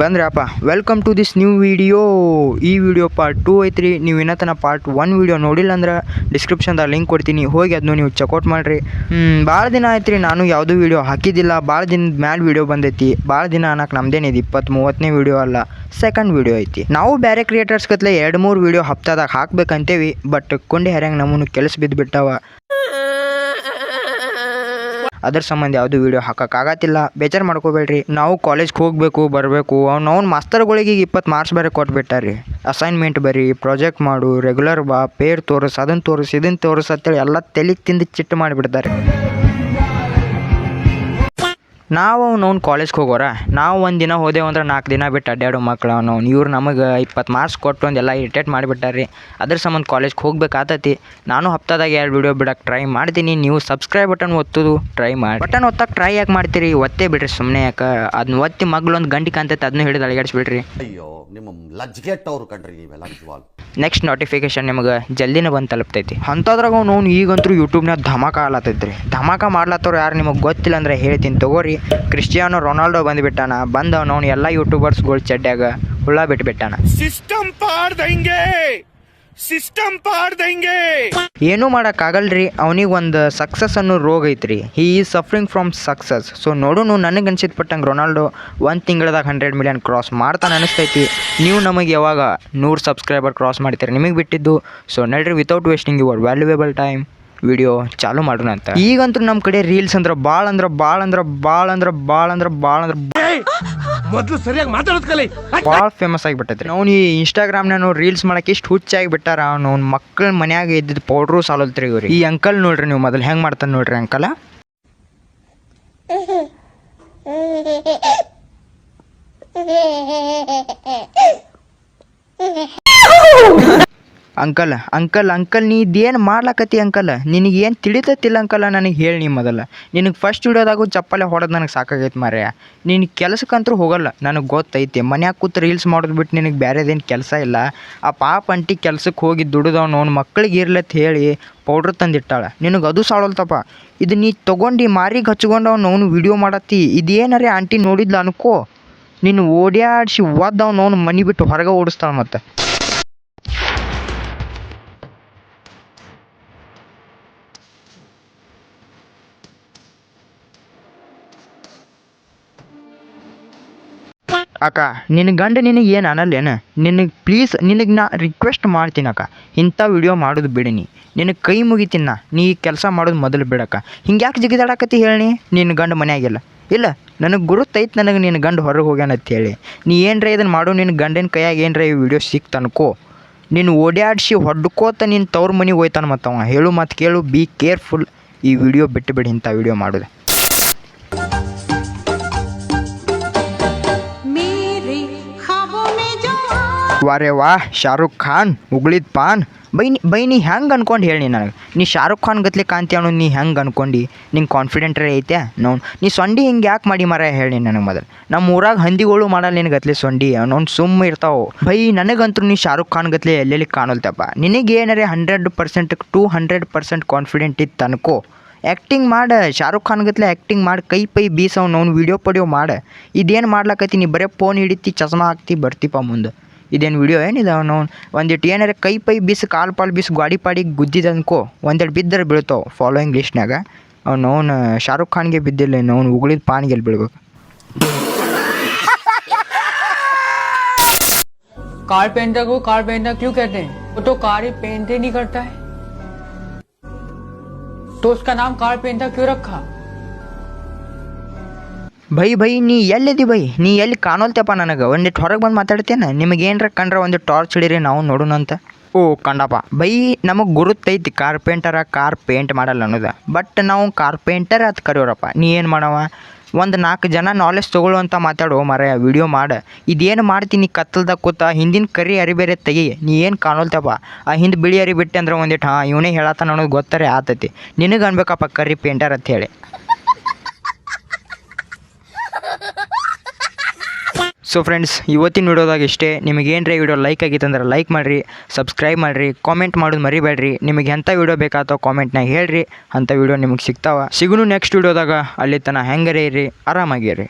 ಬಂದ್ರಪ್ಪ welcome to this new video. ಈ video part 2 ಐತ್ರಿ. ನೀವು ಇನ್ನತನ ಪಾರ್ಟ್ 1 ವಿಡಿಯೋ ನೋಡಿಲ್ಲ ಅಂದ್ರೆ ಡಿಸ್ಕ್ರಿಪ್ಷನ್ದಾಗ ಲಿಂಕ್ ಕೊಡ್ತೀನಿ, ಹೋಗಿ ಅದನ್ನು ನೀವು ಚೆಕ್ಔಟ್ ಮಾಡಿರಿ. ಭಾಳ ದಿನ ಆಯ್ತು ರೀ ನಾನು ಯಾವುದೂ ವಿಡಿಯೋ ಹಾಕಿದ್ದಿಲ್ಲ. ಭಾಳ ದಿನದ ಮ್ಯಾಲೆ ವಿಡಿಯೋ ಬಂದೈತಿ. ಭಾಳ ದಿನ ಅನ್ನಕ್ಕೆ ನಮ್ದೇನಿದೆ 20-30ನೇ ವಿಡಿಯೋ ಅಲ್ಲ, ಸೆಕೆಂಡ್ ವಿಡಿಯೋ ಐತಿ. ನಾವು ಬೇರೆ ಕ್ರಿಯೇಟರ್ಸ್ ಗತ್ಲೆ 2-3 ವಿಡಿಯೋ ಹಪ್ತಾದಾಗ ಹಾಕ್ಬೇಕಂತೇವಿ. ಬಟ್ ಕೊಂಡಿ ಹರ್ಯಾಂಗ ನಮ್ಮನ್ನು ಕೆಲಸ ಬಿದ್ದುಬಿಟ್ಟಾವ. ಅದ್ರ ಸಂಬಂಧ ಯಾವುದು ವೀಡಿಯೋ ಹಾಕೋಕ್ಕಾಗತ್ತಿಲ್ಲ, ಬೇಜಾರು ಮಾಡ್ಕೋಬೇಡ್ರಿ. ನಾವು ಕಾಲೇಜ್ಗೆ ಹೋಗಬೇಕು ಬರಬೇಕು. ಅವ್ನು ಮಾಸ್ತರ್ಗಳಿಗೆ 20 ಮಾರ್ಕ್ಸ್ ಬೇರೆ ಕೊಟ್ಬಿಟ್ಟಾರ್ರಿ. ಅಸೈನ್ಮೆಂಟ್ ಬರೀ, ಪ್ರಾಜೆಕ್ಟ್ ಮಾಡು, ರೆಗ್ಯುಲರ್ ಬಾ, ಪೇರ್ ತೋರಿಸ್, ಅದನ್ನು ತೋರಿಸ್, ಇದನ್ನು ತೋರಿಸ್ ಅಂತೇಳಿ ಎಲ್ಲ ತಲೆಗೆ ತಿಂದು ಚಿಟ್ಟು ಮಾಡಿಬಿಡ್ತಾರೆ. ನಾವು ಅವ್ನು ಕಾಲೇಜ್ಗೆ ಹೋಗೋರ, ನಾವು ಒಂದು ದಿನ ಹೋದೆವು ಅಂದ್ರೆ 4 ದಿನ ಬಿಟ್ಟು ಅಡ್ಡಾಡೋ ಮಕ್ಳು ಅವ್ನು. ಇವ್ರು ನಮಗೆ 20 ಮಾರ್ಕ್ಸ್ ಕೊಟ್ಟು ಒಂದೆಲ್ಲ ಇರಿಟೇಟ್ ಮಾಡಿಬಿಟ್ಟಾರ್ರಿ. ಅದ್ರ ಸಂಬಂಧ ಕಾಲೇಜ್ಗೆ ಹೋಗ್ಬೇಕಾತತಿ. ನಾನು ಹಪ್ತಾದಾಗ 2 ವಿಡಿಯೋ ಬಿಡೋಕ್ಕೆ ಟ್ರೈ ಮಾಡ್ತೀನಿ. ನೀವು ಸಬ್ಸ್ಕ್ರೈಬ್ ಬಟನ್ ಒತ್ತೋದು ಟ್ರೈ ಮಾಡಿ. ಬಟನ್ ಒತ್ತಕ್ಕೆ ಟ್ರೈ ಯಾಕೆ ಮಾಡ್ತೀರಿ? ಒತ್ತೇ ಬಿಡ್ರಿ ಸುಮ್ಮನೆ. ಯಾಕೆ ಅದನ್ನ ಒತ್ತಿ ಮಗಳೊಂದು ಗಂಟೆ ಕಾಂತೈತೆ, ಅದನ್ನ ಹಿಡಿದು ಅಳಿಗಾಡಿಸ್ಬಿಡ್ರಿ. ಅಯ್ಯೋ ನಿಮ್ಮ ಲಜ್ಗೆಟ್ಟವ್ರು ಕಣ್ರಿ ನೀವೆಲ್ಲ ನಿಜವಾಗ್. ನೆಕ್ಸ್ಟ್ ನೋಟಿಫಿಕೇಶನ್ ನಿಮಗೆ ಜಲ್ದಿನೇ ಬಂದು ತಲುಪ್ತೈತಿ. ಅಂಥದ್ರಾಗ ಅವ್ನು ಈಗಂತೂ ಯೂಟ್ಯೂಬ್ನಾಗ ಧಮಾಕ ಆಲತ್ತೈತ್ರಿ. ಧಮಾಕ ಮಾಡ್ಲತ್ತವ್ರು ಯಾರು ನಿಮಗೆ ಗೊತ್ತಿಲ್ಲ ಅಂದ್ರೆ ಹೇಳ್ತೀನಿ ತಗೋರಿ. ಕ್ರಿಸ್ಟಿಯಾನೋ ರೊನಾಲ್ಡೋ ಬಂದುಬಿಟ್ಟಾನ. ಬಂದವನು ಎಲ್ಲ ಯೂಟ್ಯೂಬರ್ಸ್ಗಳು ಚಡ್ಡ್ಯಾಗ ಹುಳ ಬಿಟ್ಬಿಟ್ಟಾನ. ಸಿಸ್ಟಮ್ ಪಾಡ್ದಂಗೆ ಏನೂ ಮಾಡೋಕ್ಕಾಗಲ್ರಿ. ಅವನಿಗೆ ಒಂದು ಸಕ್ಸಸ್ ಅನ್ನೋ ರೋಗ ಐತ್ರಿ. He is suffering from success. So ನೋಡೋಣ, ನನಗೆ ಅನ್ಸಿದ್ ಪಟ್ಟಂಗೆ ರೊನಾಲ್ಡೋ 1 ತಿಂಗಳದಾಗ 100 ಮಿಲಿಯನ್ ಕ್ರಾಸ್ ಮಾಡ್ತಾನೆ ಅನಿಸ್ತೈತಿ. ನೀವು ನಮಗೆ ಯಾವಾಗ 100 ಸಬ್ಸ್ಕ್ರೈಬರ್ ಕ್ರಾಸ್ ಮಾಡ್ತೀರಿ ನಿಮಗೆ ಬಿಟ್ಟಿದ್ದು. ಸೊ ನಡ್ರಿ, without wasting your valuable time video ಚಾಲು ಮಾಡೋಣ ಅಂತ. ಈಗಂತೂ ನಮ್ಮ ಕಡೆ ರೀಲ್ಸ್ ಅಂದ್ರೆ ಮೊದಲು ಸರಿಯಾಗಿ ಮಾತಾಡೋದು ಕಲಿ. ಭಾಳ ಫೇಮಸ್ ಆಗಿಬಿಟ್ಟೈತ್ರಿ. ಅವ್ನು ಈ ಇನ್ಸ್ಟಾಗ್ರಾಮ್ನಾಗ ರೀಲ್ಸ್ ಮಾಡಕ್ಕೆ ಇಷ್ಟು ಹುಚ್ಚಾಗಿ ಬಿಟ್ಟಾರ. ಅವ್ನು ಮಕ್ಕಳ ಮನ್ಯಾಗ ಇದ್ದಿದ್ದು ಪೌಡ್ರು ಸಾಲಲ್ತ್ರಿ ಇವ್ರಿ. ಈ ಅಂಕಲ್ ನೋಡ್ರಿ, ನೀವು ಮೊದಲು ಹೆಂಗೆ ಮಾಡ್ತಾನೆ ನೋಡ್ರಿ ಅಂಕಲ. ಅಂಕಲ್ ನೀ ಇದೇನು ಮಾಡ್ಲಕತ್ತಿ ಅಂಕಲ್? ನಿನಗೇನು ತಿಳಿತತ್ತಿಲ್ಲ ಅಂಕಲ್ಲ, ನನಗೆ ಹೇಳಿ. ನೀ ಮೊದಲ ನಿನಗೆ ಫಸ್ಟ್ ವಿಡಿಯೋದಾಗೂ ಚಪ್ಪಲೆ ಹೊಡೆದು ನನಗೆ ಸಾಕಾಗೈತೆ ಮಾರ್ಯ. ನಿನಗೆ ಕೆಲಸಕ್ಕಂತೂ ಹೋಗಲ್ಲ, ನನಗೆ ಗೊತ್ತೈತಿ. ಮನ್ಯಾಗ ಕೂತು ರೀಲ್ಸ್ ಮಾಡೋದು ಬಿಟ್ಟು ನಿನಗೆ ಬೇರೆದೇನು ಕೆಲಸ ಇಲ್ಲ. ಆ ಪಾಪ ಅಂಟಿ ಕೆಲ್ಸಕ್ಕೆ ಹೋಗಿ ದುಡಿದವನು ಅವ್ನು ಮಕ್ಳಿಗೆ ಇರ್ಲತ್ ಹೇಳಿ ಪೌಡ್ರ್ ತಂದಿಟ್ಟಾಳೆ. ನಿನಗೆ ಅದು ಸಾಳಲ್ತಪ್ಪ. ಇದು ನೀ ತೊಗೊಂಡು ಮಾರಿಗೆ ಹಚ್ಕೊಂಡು ಅವ್ನು ವಿಡಿಯೋ ಮಾಡತ್ತಿ. ಇದೇನಾರೇ ಆಂಟಿ ನೋಡಿದ್ಲ ಅನ್ಕೋ, ನೀನು ಓಡ್ಯಾಡಿಸಿ ಒದ್ದವನು ಮನೆ ಬಿಟ್ಟು ಹೊರಗೆ ಓಡಿಸ್ತಾಳೆ. ಮತ್ತೆ ಅಕ್ಕ, ನಿನ್ನ ಗಂಡ ನಿನಗೆ ಏನು ಅನ್ನಲ್ಲೇನು? ನಿನಗೆ ಪ್ಲೀಸ್, ನಿನಗೆ ನಾ ರಿಕ್ವೆಸ್ಟ್ ಮಾಡ್ತೀನಿ ಅಕ್ಕ, ಇಂಥ ವಿಡಿಯೋ ಮಾಡೋದು ಬಿಡಿನಿ. ನಿನಗೆ ಕೈ ಮುಗಿತೀನ, ನೀ ಕೆಲಸ ಮಾಡೋದು ಮೊದಲು ಬಿಡಕ್ಕ. ಹಿಂಗೆ ಯಾಕೆ ಜಿಗಿದಾಡಕತ್ತಿ ಹೇಳಿ? ನಿನ್ನ ಗಂಡ ಮನೆಯಾಗಿಲ್ಲ ಇಲ್ಲ? ನನಗೆ ಗುರುತೈತೆ ನನಗೆ ನಿನ್ನ ಗಂಡ ಹೊರಗೆ ಹೋಗ್ಯಾನಂತ ಹೇಳಿ. ನೀ ಏನರ ಇದನ್ನು ಮಾಡು, ನಿನ್ನ ಗಂಡನ ಕೈಯಾಗ ಏನರ ಈ ವಿಡಿಯೋ ಸಿಕ್ತನ್ಕೋ, ನೀನು ಓಡ್ಯಾಡಿಸಿ ಹೊಡ್ಕೋತ ನಿನ್ನ ತವ್ರ ಮನೆಗೆ ಹೋಯ್ತಾನೆ. ಮತ್ತು ಅವ ಹೇಳು ಮತ್ತು ಕೇಳು, ಬಿ ಕೇರ್ಫುಲ್. ಈ ವಿಡಿಯೋ ಬಿಟ್ಟು ಇಂಥ ವಿಡಿಯೋ ಮಾಡೋದು. ವಾರೇ ವಾ, ಶಾರುಖ್ ಖಾನ್ ಉಗುಳಿದ ಪಾನ್. ಬೈನಿ ಹೆಂಗೆ ಅನ್ಕೊಂಡು ಹೇಳಿ ನನಗೆ? ನೀ ಶಾರುಖ್ ಖಾನ್ ಗತ್ಲೆ ಕಾಂತಿ ಅವನು, ನೀ ಹೆಂಗೆ ಅನ್ಕೊಂಡು? ನಿಂಗೆ ಕಾನ್ಫಿಡೆಂಟ್ರೇ ಐತೆ ನೋವು. ನೀ ಸೊಂಡಿ ಹಿಂಗೆ ಯಾಕೆ ಮಾಡಿ ಮರ ಹೇಳಿ ನನಗೆ ಮೊದಲು. ನಮ್ಮ ಊರಾಗ ಹಂದಿಗಳು ಮಾಡಲ್ಲ ನಿನ್ನ ಗತ್ಲೆ ಸೊಂಡಿ, ಅವನೊಂದು ಸುಮ್ಮ ಇರ್ತಾವೆ. ನನಗಂತೂ ನೀ ಶಾರುಖ್ ಖಾನ್ ಗತ್ಲೆ ಎಲ್ಲೆಲ್ಲಿ ಕಾಣಲ್ತಪ್ಪ. ನಿನಗೆ ಏನಾರೇ 100% 200% ಕಾನ್ಫಿಡೆಂಟ್ ಇತ್ತು ಅನ್ಕೋ, ಆ್ಯಕ್ಟಿಂಗ್ ಮಾಡು. ಶಾರುಖ್ ಖಾನ್ ಗತ್ಲೆ ಆ್ಯಕ್ಟಿಂಗ್ ಮಾಡಿ, ಕೈ ಪೈ ಬೀಸವ್ನು ಅವ್ನು ವಿಡಿಯೋ ಪಡಿಯೋ ಮಾಡು. ಇದೇನು ಮಾಡ್ಲಕತ್ತಿ ನೀ? ಬರೀ ಫೋನ್ ಹಿಡಿತಿ, ಚಸ್ಮಾ ಹಾಕ್ತಿ, ಬರ್ತಿಪ್ಪ ಮುಂದೆ. ಇದೇನು ವಿಡಿಯೋ ಏನಿದೆ? ಅವನು ಒಂದಿಟ್ಟು ಏನಾರ ಕೈ ಪೈ ಬೀಸು, ಕಾಲು ಪಾಲು ಬೀಸು, ಗಾಡಿ ಪಾಡಿಗೆ ಗುದ್ದಿದ ಅನ್ಕೋ, ಒಂದೆರಡು ಬಿದ್ದರೆ ಬೀಳ್ತಾವೆ ಫಾಲೋಯಿಂಗ್ ಲಿಸ್ಟ್ನಾಗ. ಅವನು ಶಾರುಖ್ ಖಾನ್ಗೆ ಬಿದ್ದಿಲ್ಲ, ಅವ್ನು ಉಗುಳಿದ ಪಾನ್ಗೆ ಎಲ್ಲಿ ಬೀಳ್ಬೇಕು. कारपेंटर को कारपेंटर क्यों कहते हैं? वो तो कार ही पेंट ही नहीं करता है, तो उसका नाम कारपेंटर क्यों रखा? ಬೈ ನೀ ಎಲ್ಲಿದ್ದಿ ಬೈ? ನೀ ಎಲ್ಲಿ ಕಾಣೋಲ್ತಪ್ಪ ನನಗೆ? ಒಂದಿಟ್ಟು ಹೊರಗೆ ಬಂದು ಮಾತಾಡ್ತೇನೆ. ನಿಮಗೇನರ ಕಂಡ್ರೆ ಒಂದು ಟಾರ್ಚ್ ಹಿಡೀರಿ, ನಾವು ನೋಡೋಣ ಅಂತ. ಓ ಕಂಡಪ್ಪ ಬೈ, ನಮಗೆ ಗುರುತೈತಿ ಕಾರ್ಪೆಂಟರ, ಕಾರ್ ಪೇಂಟ್ ಮಾಡಲ್ಲ ಅನ್ನೋದು. ಬಟ್ ನಾವು ಕಾರ್ಪೆಂಟರ್ ಅಂತ ಕರೆಯೋರಪ್ಪ. ನೀ ಏನು ಮಾಡವ? ಒಂದು 4 ಜನ ನಾಲೆಜ್ ತೊಗೊಳ್ಳುವಂತ ಮಾತಾಡೋ ಮರ, ವಿಡಿಯೋ ಮಾಡು. ಇದೇನು ಮಾಡ್ತೀನಿ ಕತ್ತಲ್ದಾಗ ಕೂತ ಹಿಂದಿನ ಕರಿ ಅರಿ ಬೇರೆ ತೆಗಿ. ನೀ ಏನು ಕಾಣೋಲ್ತಪ್ಪ? ಆ ಹಿಂದೆ ಬಿಳಿ ಅರಿ ಬಿಟ್ಟೆ ಅಂದ್ರೆ ಒಂದಿಟ್ಟು ಇವನೇ ಹೇಳತ್ತಾನ ಅನ್ನೋದು ಗೊತ್ತಾರೆ ಆತೈತಿ. ನಿನಗೆ ಅನ್ಬೇಕಪ್ಪ ಕರಿ ಪೇಂಟರ್ ಅಂತ ಹೇಳಿ. ಸೊ ಫ್ರೆಂಡ್ಸ್, ಇವತ್ತಿನ ವಿಡಿಯೋದಾಗ ಇಷ್ಟೇ. ನಿಮಗೇನರ ವಿಡಿಯೋ ಲೈಕ್ ಆಗಿತ್ತು ಅಂದ್ರೆ ಲೈಕ್ ಮಾಡಿರಿ, ಸಬ್ಸ್ಕ್ರೈಬ್ ಮಾಡಿರಿ, ಕಾಮೆಂಟ್ ಮಾಡೋದು ಮರಿಬೇಡ್ರಿ. ನಿಮಗೆ ಎಂಥ ವಿಡಿಯೋ ಬೇಕಾತೋ ಕಾಮೆಂಟ್ನಾಗ ಹೇಳ್ರಿ, ಅಂಥ ವಿಡಿಯೋ ನಿಮಗೆ ಸಿಗ್ತಾವ. ಸಿಗುನು ನೆಕ್ಸ್ಟ್ ವಿಡಿಯೋದಾಗ. ಅಲ್ಲಿ ತನಕ ಹೆಂಗರೇ ಇರಿ, ಆರಾಮಾಗಿರಿ.